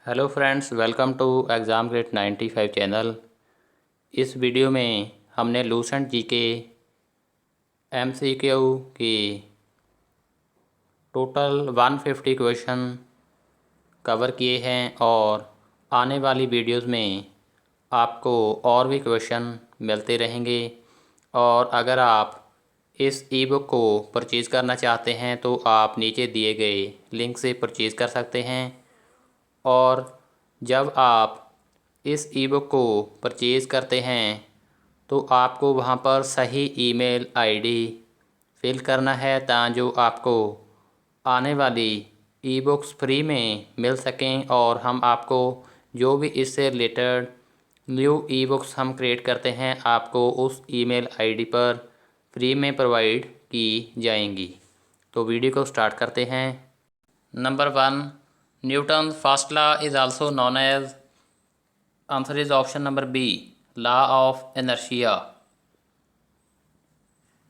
Hello friends, welcome to exam grade 95 channel. इस वीडियो में हमने लूसेंट जीके एमसीक्यू की टोटल 150 क्वेश्चन कवर किए हैं और आने वाली वीडियोस में आपको और भी क्वेश्चन मिलते रहेंगे। और अगर आप इस ई बुक को परचेज़ करना चाहते हैं तो आप नीचे दिए गए लिंक से परचेज़ कर सकते हैं। और जब आप इस ई बुक को परचेज़ करते हैं तो आपको वहाँ पर सही ईमेल आईडी फिल करना है जो आपको आने वाली ई बुक्स फ्री में मिल सकें। और हम आपको जो भी इससे रिलेटेड न्यू ई बुक्स हम क्रिएट करते हैं आपको उस ईमेल आईडी पर फ्री में प्रोवाइड की जाएंगी। तो वीडियो को स्टार्ट करते हैं। Number 1, Newton first law is also known as. Answer is option number B, law of inertia.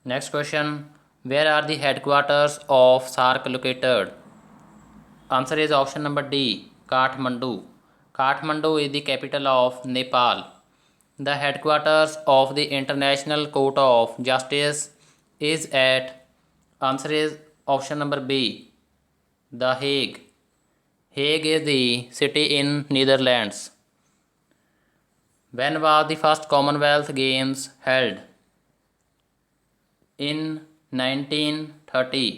Next question, where are the headquarters of SAARC located? Answer is option number D, Kathmandu. Kathmandu is the capital of Nepal. The headquarters of the international court of justice is at, answer is option number B, the Hague. Hague is the city in Netherlands. When was the first Commonwealth Games held? In 1930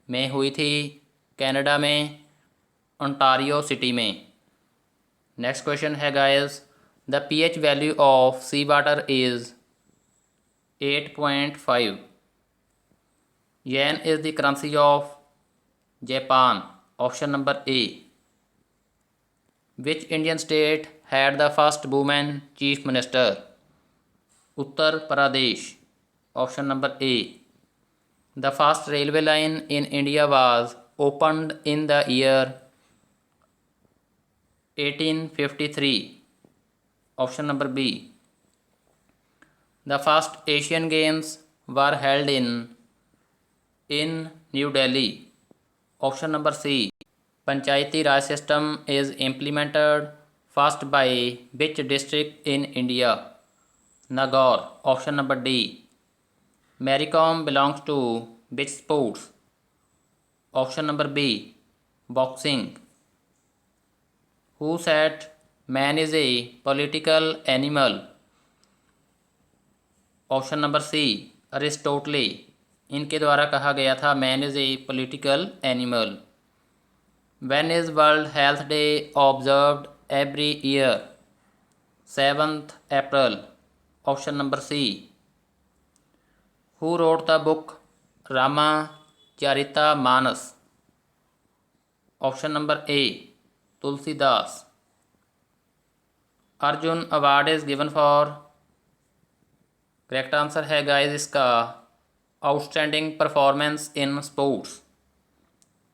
में हुई थी Canada में, Ontario city में। Next question है guys, the pH value of sea water is 8.5। Yen is the currency of Japan. Option number A. Which Indian state had the first woman chief minister? Uttar Pradesh. Option number A. The first railway line in India was opened in the year 1853. Option number B. The first Asian Games were held in New Delhi. Option number C. Panchayati raj system is implemented first by which district in India? Nagaur. Option number D. Mary Kom belongs to which sports? Option number B, boxing. Who said man is a political animal? Option number C, Aristotle. इनके द्वारा कहा गया था man is a political animal. When is World Health Day observed every year? 7th April. Option number C. Who wrote the book Ramacharita-manas? Option number A, Tulsidas. Arjuna award is given for, correct answer है guys इसका outstanding performance in sports.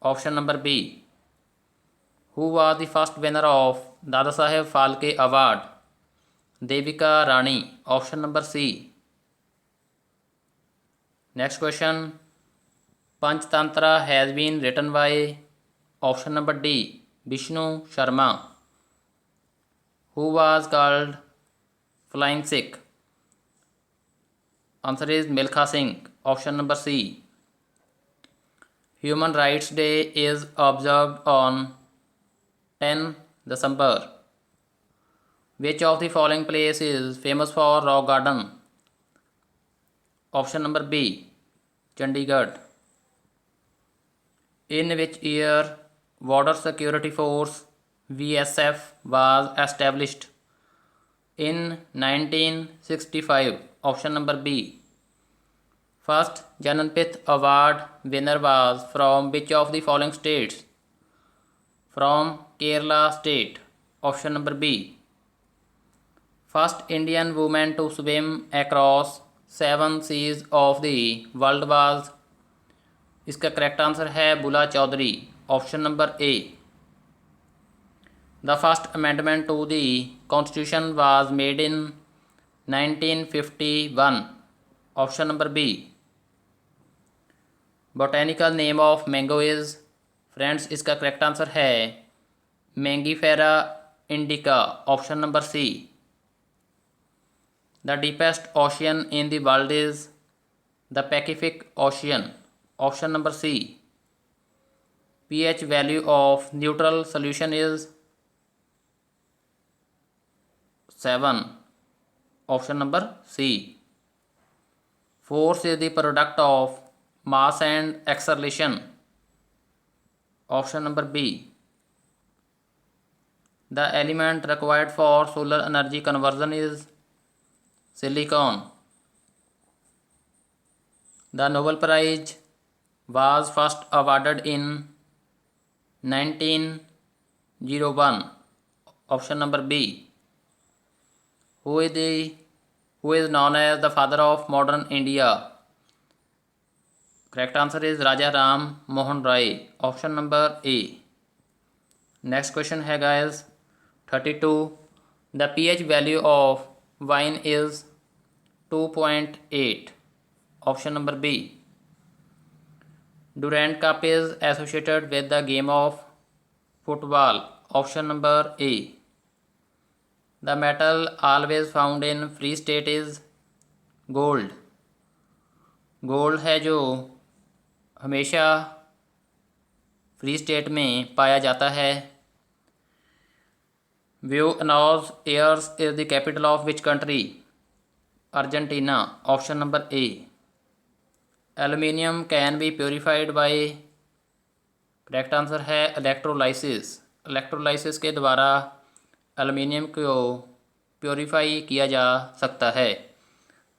Option number B. Who was the first winner of Dada Saheb Phalke award? Devika Rani. Option number C. Next question, Panchatantra has been written by? Option number D, Vishnu Sharma. Who was called flying Sikh? Answer is Milkha Singh. Option number C. Human rights day is observed on 10 December. Which of the following place is famous for rock garden? Option number B, Chandigarh. In which year Border Security Force (BSF) was established? In 1965. Option number B. First Jananpith Award winner was from which of the following states? From Kerala state. Option number B. First Indian woman to swim across 7 seas of the world was? इसका correct answer है Bula Choudhury. Option number A. The first amendment to the constitution was made in 1951। Option number B. Botanical name of mango is? Friends इसका correct answer है Mangifera indica, option number C. The deepest ocean in the world is the Pacific ocean, option number C. pH value of neutral solution is 7, option number C. Force is the product of mass and acceleration, option number B. The element required for solar energy conversion is silicon. The Nobel Prize was first awarded in 1901, option number B. Who is known as the father of modern India? Correct answer is Raja Ram Mohan Rai, option number A. Next question है guys 32. The pH value of wine is 2.8, option number B. Durand Cup is associated with the game of football, option number A. The metal always found in free state is gold. Gold है जो हमेशा free state में पाया जाता है। Buenos Aires is the capital of which country? Argentina, option number A. Aluminium can be purified by, correct answer है electrolysis. Electrolysis के द्वारा एल्युमिनियम को प्योरीफाई किया जा सकता है।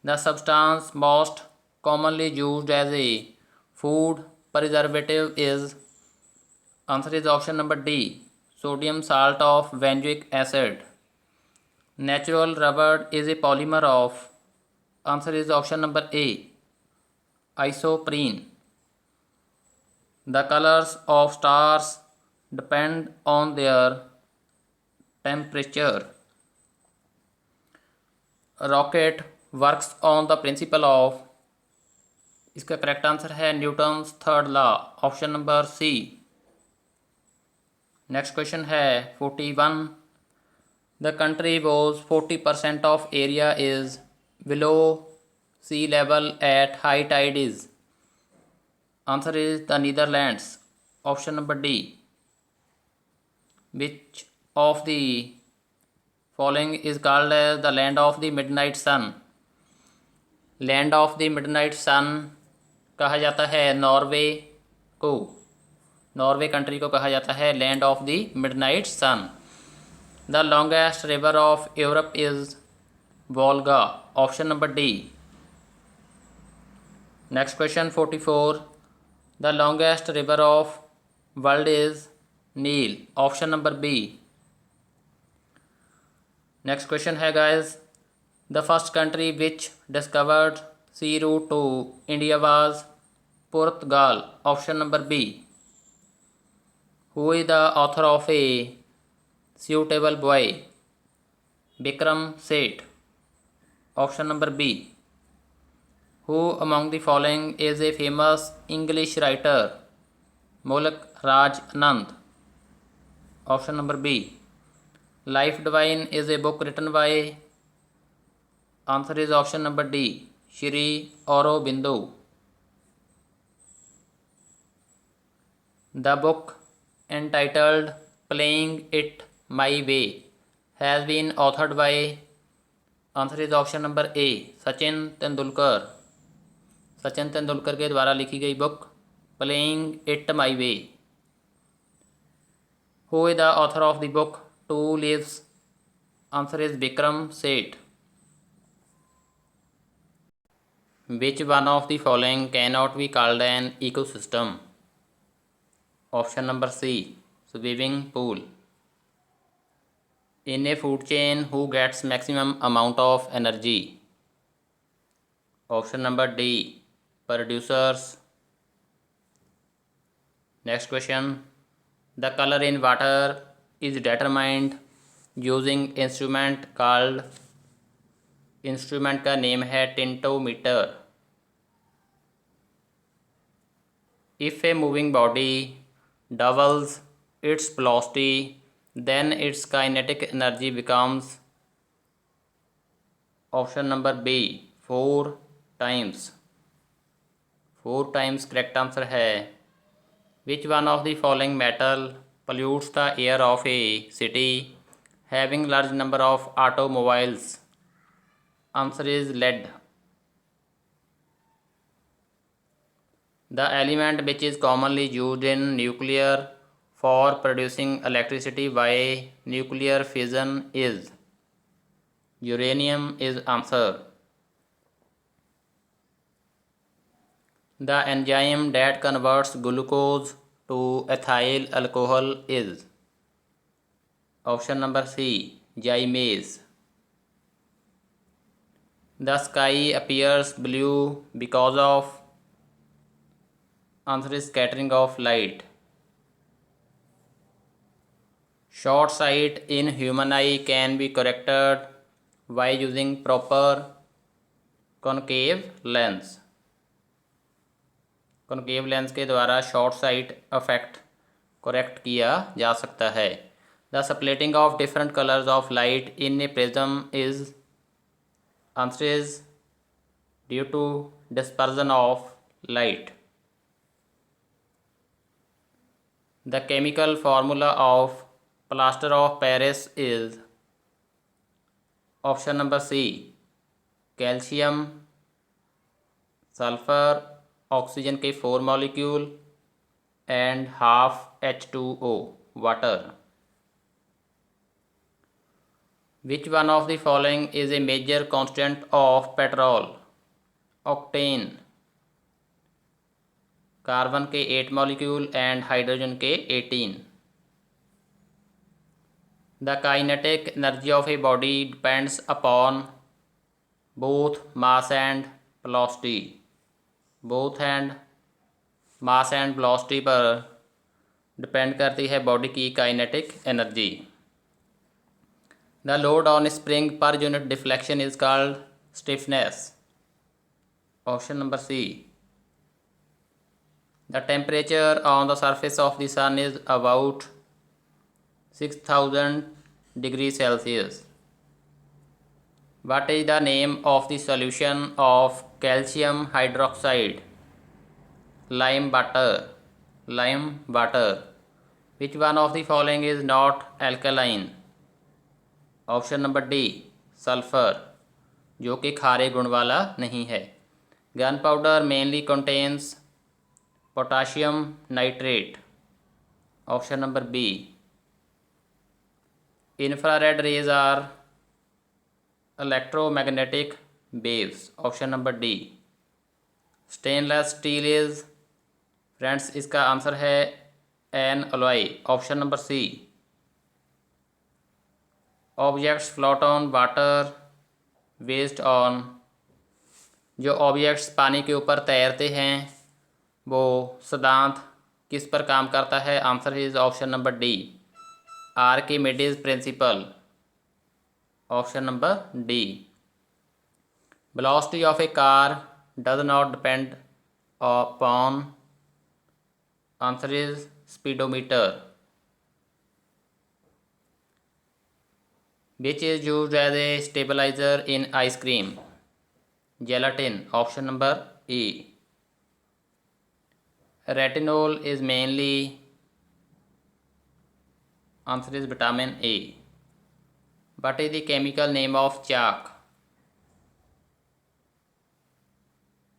The substance most commonly used as a food preservative is, answer is option number D, sodium salt of benzoic acid. Natural rubber is a polymer of, answer is option number A, isoprene. The colors of stars depend on their temperature. Rocket works on the principle of, इसका correct answer है Newton's third law, option number C. Next question है 41. The country was 40% of area is below sea level at high tide is, answer is the Netherlands, option number D. Which of the following is called as the land of the midnight sun? Land of the midnight sun कहा जाता है Norway को, Norway country को कहा जाता है land of the midnight sun. The longest river of Europe is Volga, option number D. Next question 44. The longest river of world is Nile, option number B. Next question है guys, the first country which discovered sea route to India was Portugal, option number B. Who is the author of A Suitable Boy? Bikram Seth, option number B. Who among the following is a famous English writer? Mulk Raj Anand, option number B. Life Divine is a book written by, answer is option number D, Shri Aurobindo. The book entitled Playing It My Way has been authored by, answer is option number A, Sachin Tendulkar. Sachin Tendulkar के द्वारा लिखी गई book Playing It My Way। Who is the author of the book Two Leaves? Answer is Bikram Seth. Which one of the following cannot be called an ecosystem? Option number C, swimming pool. In a food chain, who gets maximum amount of energy? Option number D, producers. Next question. The color in water is determined using instrument called, instrument का name है tintometer. If a moving body doubles its velocity then its kinetic energy becomes option number B 4 times. 4 times correct answer है. Which one of the following metal pollutes the air of a city having large number of automobiles? Answer is lead. The element which is commonly used in nuclear for producing electricity by nuclear fission is uranium is answer. The enzyme that converts glucose to ethyl alcohol is option number C gymase. The sky appears blue because of answer is scattering of light. Short sight in human eye can be corrected by using proper concave lens. Concave lens के द्वारा short site effect correct किया जा सकता है. The splitting of different colours of light in a prism is answer is due to dispersion of light. The chemical formula of plaster of Paris is option number C calcium sulphur oxygen के 4 molecule and half H2O water. Which one of the following is a major constant of petrol? Octane. Carbon के 8 molecule and hydrogen के 18. The kinetic energy of a body depends upon both mass and velocity. Both and mass and velocity पर depend करती है body की kinetic energy. The load on spring पर unit deflection is called stiffness. Option number C. The temperature on the surface of the sun is about 6000 degree Celsius. What is the name of the solution of calcium hydroxide? Lime water. Lime water. Which one of the following is not alkaline? Option number D sulfur, जो कि खारे गुण वाला नहीं है. Gunpowder mainly contains potassium nitrate. Option number B. Infrared rays are electromagnetic waves. Option number D. Stainless steel is friends इसका answer है an alloy. Option number C. Objects float on water waste on. जो objects पानी के ऊपर तैरते हैं वो सिद्धांत किस पर काम करता है? Answer is option number D Archimedes principle. Option number D. Velocity of a car does not depend upon answer is speedometer. Which is used as a stabiliser in ice cream? Gelatin. Option number E. Retinol is mainly answer is vitamin A. What is the chemical name of chalk?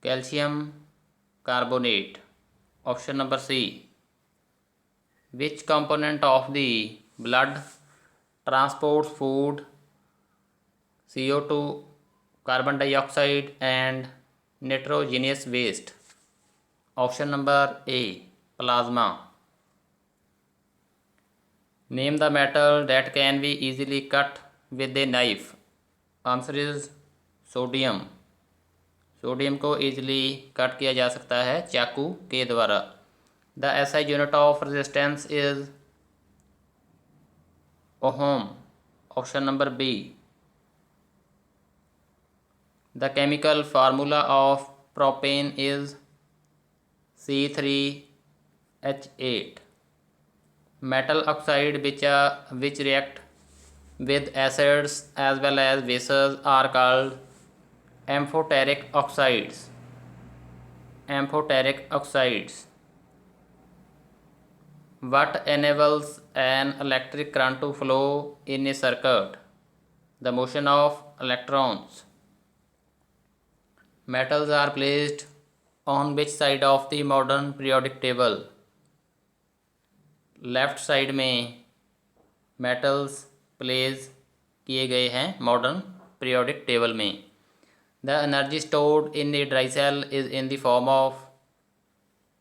Calcium carbonate. Option number C. Which component of the blood transports food, CO2, carbon dioxide and nitrogenous waste? Option number A plasma. Name the metal that can be easily cut with a knife. Answer is sodium. Sodium को easily cut किया जा सकता है चाकू के द्वारा. The SI unit of resistance is ohm. Option number B. The chemical formula of propane is C3H8. metal oxide which react with acids as well as bases are called amphoteric oxides. Amphoteric oxides. What enables an electric current to flow in a circuit? The motion of electrons. Metals are placed on which side of the modern periodic table? Left side में metals place किए गए हैं modern periodic table में. The energy stored in the dry cell is in the form of.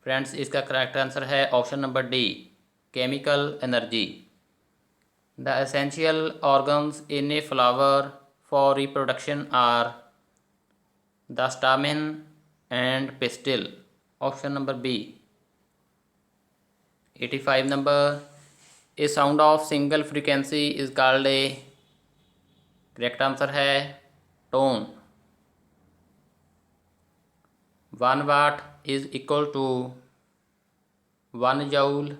Friends, इसका correct answer है option number D, chemical energy. The essential organs in a flower for reproduction are the stamen and pistil. Option number B. 85 number. A sound of single frequency is called a. Correct answer है tone. 1 watt is equal to 1 joule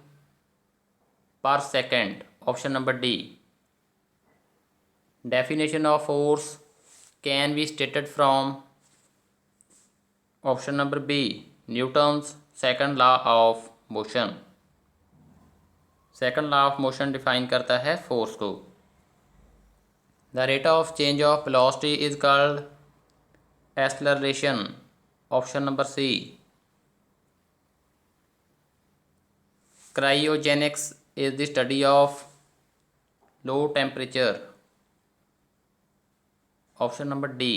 per second. Option number D. Definition of force can be stated from. Option number B, Newton's second law of motion. Second law of motion define करता है force को. The rate of change of velocity is called acceleration. Option number C. Cryogenics is the study of low temperature. Option number D.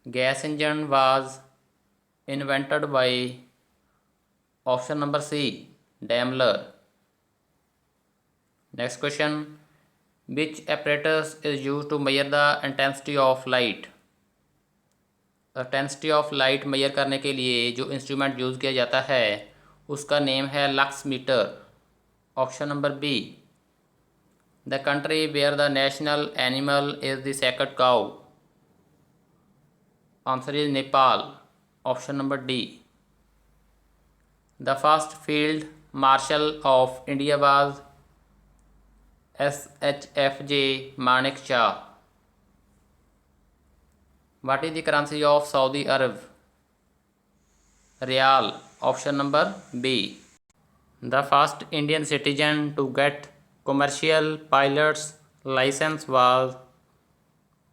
Gas engine was invented by. Option number C, Daimler. Next question. Which apparatus is use to measure the intensity of light. Intensity of light measure करने के लिए जो instrument use किया जाता है उसका name है lux meter. Option number B. The country where the national animal is the sacred cow. Answer is Nepal. Option number D. The first field marshal of India was SHFJ Manek Shah. What is the currency of Saudi Arab? Riyal. Option number B. The first Indian citizen to get commercial pilot's license was.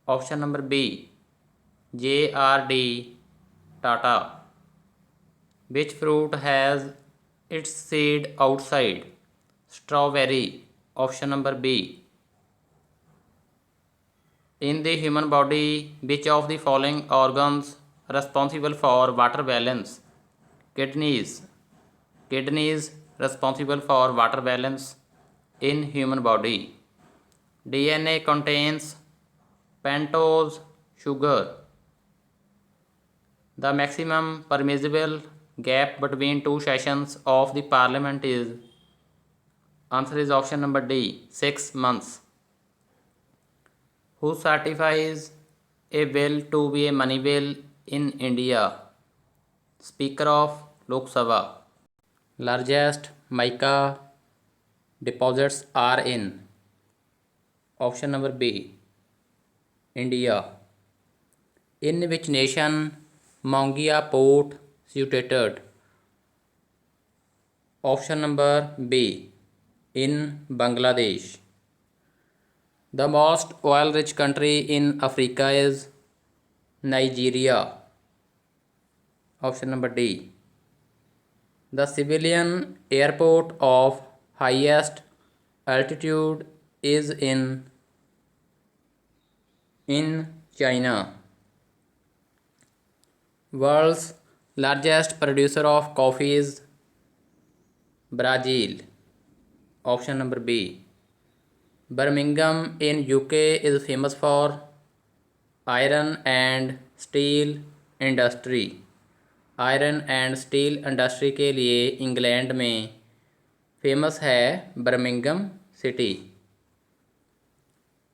Option number B, J.R.D. Tata. Which fruit has its seed outside? Strawberry. Option number B. In the human body, which of the following organs responsible for water balance? Kidneys. Kidneys responsible for water balance in human body. DNA contains pentose sugar. The maximum permissible gap between two sessions of the parliament is. Answer is option number D, 6 months. Who certifies a bill to be a money bill in India? Speaker of Lok Sabha. Largest mica deposits are in. Option number B, India. In which nation Mongia port situated? Option number B, in Bangladesh. The most oil rich country in Africa is Nigeria. Option number D. The civilian airport of highest altitude is in China. World's largest producer of coffee is Brazil. Option number B. Birmingham in UK is famous for iron and steel industry. Iron and steel industry के लिए England में famous है Birmingham city.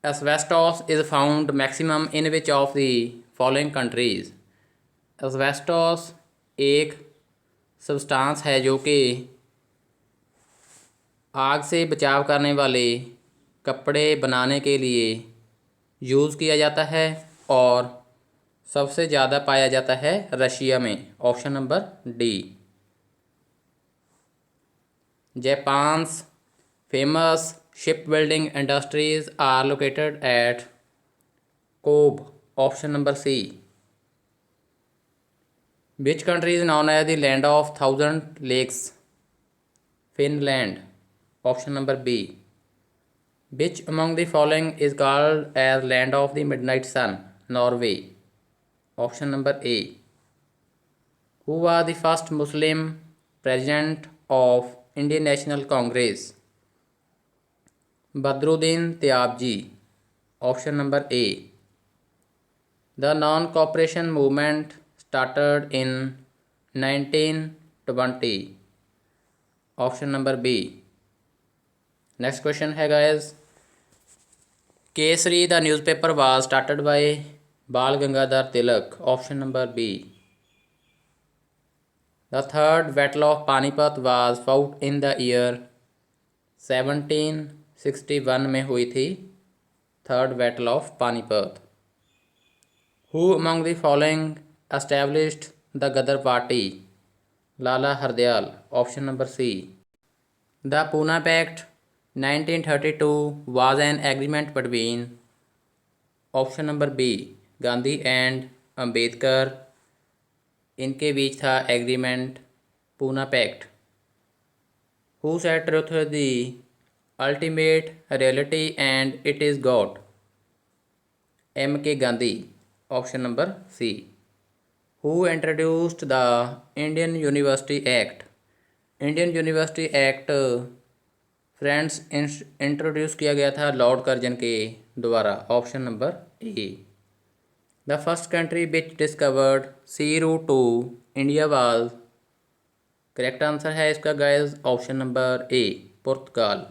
Asbestos is found maximum in which of the following countries. Asbestos एक substance है जो कि आग से बचाव करने वाले कपड़े बनाने के लिए यूज़ किया जाता है और सबसे ज़्यादा पाया जाता है रशिया में। Option number D. Japan's famous shipbuilding industries are located at Kobe. Option number C. Which country is known as the land of thousand lakes? Finland. Option number B. Which among the following is called as land of the midnight sun? Norway. Option number A. Who was the first Muslim president of Indian National Congress? Badruddin Tyabji. Option number A. The non-cooperation movement started in 1920. Option number B. Next question है guys. Kesari the newspaper was started by Bal Gangadhar Tilak. Option number B. The third battle of Panipat was fought in the year 1761 में हुई थी third battle of Panipat. Who among the following established the Gadar Party? Lala Hardayal. Option number C. The Pune Pact 1932 was an agreement between option number B Gandhi and Ambedkar, इनके बीच था agreement Poona pact. Who said truth is the ultimate reality and it is God? M.K. Gandhi. Option number C. Who introduced the Indian University Act? Indian University Act friends introduce किया गया था Lord Curzon के द्वारा। Option number A. The first country which discovered sea route to India was, correct answer है इसका guys option number A Portugal.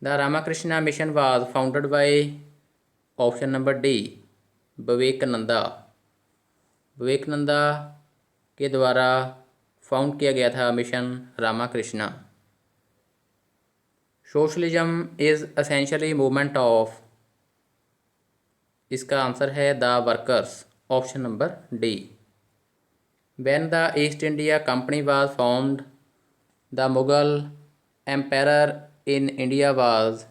The Ramakrishna mission was founded by option number D Vivekananda. Vivekananda के द्वारा found किया गया था mission Ramakrishna. Socialism is essentially movement of, इसका answer है the workers. Option number D. When the East India company was formed the Mughal empire in India was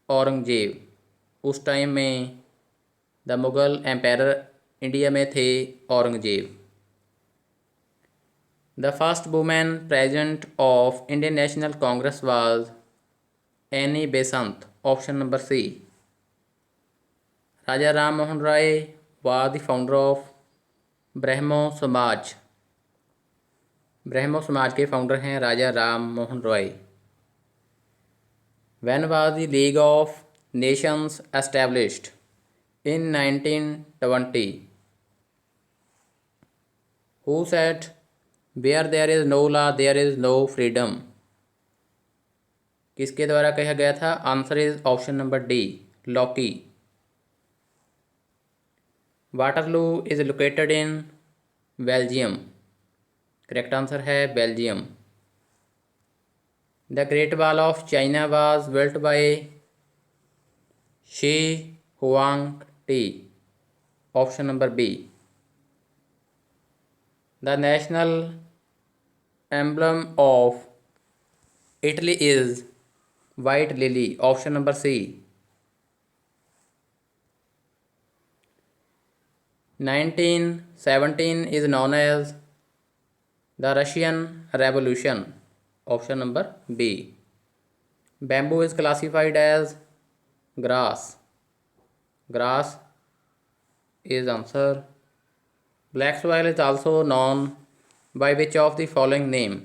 Aurangzeb. उस time में the Mughal empire India में थे Aurangzeb. The first women president of Indian National Congress was Annie Besant. Option number C. Raja Ram Mohan Roy was the founder of Brahmo Samaj. Brahmo Samaj के founder हैं Raja Ram Mohan Roy. When was the League of Nations established? in 1920. Who said where there is no law there is no freedom? किसके द्वारा कहा गया था? Answer is option number D Locke. Waterloo is located in Belgium. Correct answer है Belgium. The Great Wall of China was built by Shi Huang Ti. Option number B. The national emblem of Italy is white lily. Option number C. 1917 is known as the Russian Revolution. Option number B. Bamboo is classified as grass. Grass is answer. Black soil is also known by which of the following name?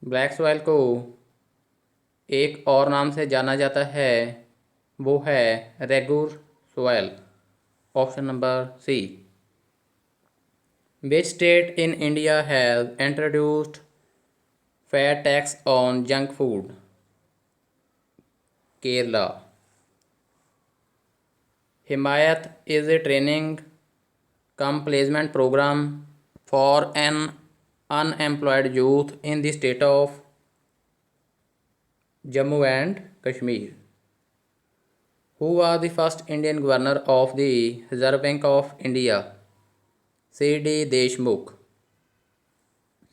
Black soil को एक और नाम से जाना जाता है, वो है regur soil. Option number C. Which state in India has introduced fair tax on junk food? Kerala. Himayat is a training cum placement program for an unemployed youth in the state of Jammu and Kashmir. Who was the first Indian governor of the Reserve Bank of India? C.D. Deshmukh.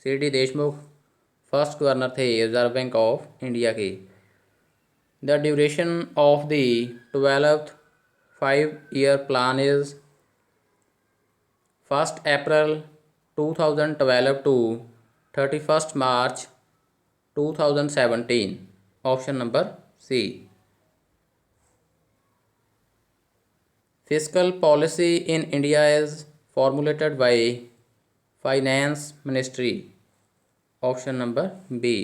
C.D. Deshmukh first governor थे Reserve Bank of India के। The duration of the 12th 5-year plan is 1 April 2012 to 31 March 2017। Option number C. Fiscal policy in India is formulated by finance ministry. Option number B.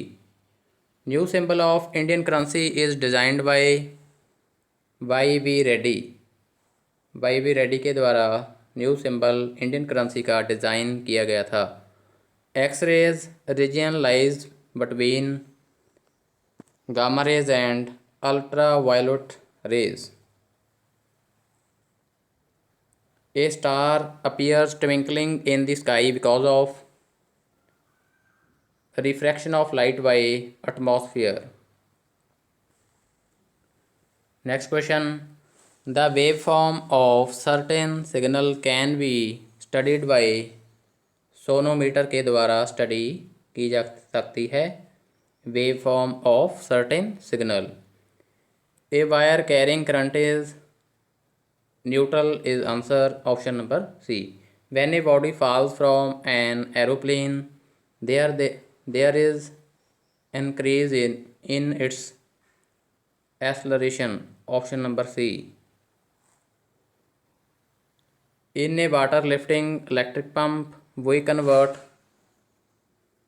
New symbol of Indian currency is designed by Y B Reddy. Y B Reddy के द्वारा new symbol Indian currency का design किया गया था। X rays region lies between gamma rays and ultraviolet rays. A star appears twinkling in the sky because of refraction of light by atmosphere। Next question. The waveform of certain signal can be studied by sonometer के द्वारा study की जा सकती है। Waveform of certain signal. A wire carrying current is neutral is answer. Option number C. When a body falls from an aeroplane, there is increase in its acceleration। Option number C. In a water lifting electric pump, we convert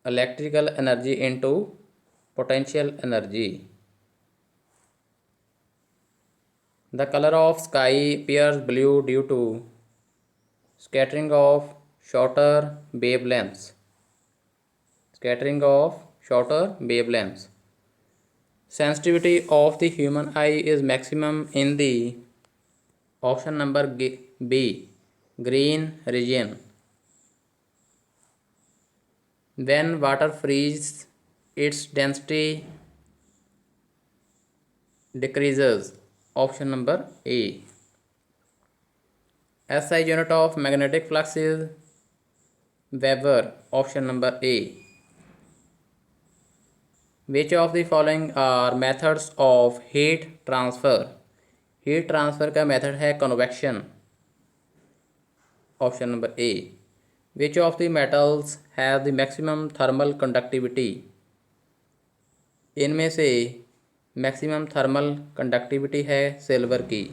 electrical energy into potential energy। The color of sky appears blue due to scattering of shorter wavelengths। Scattering of shorter wavelengths। Sensitivity of the human eye is maximum in the option number B, green region। When water freezes, its density decreases। Option number A. SI unit of magnetic flux is weber. Option number A. Which of the following are methods of heat transfer. Heat transfer का method है convection. Option number A. Which of the metals have the maximum thermal conductivity. इनमें से maximum thermal conductivity है silver की।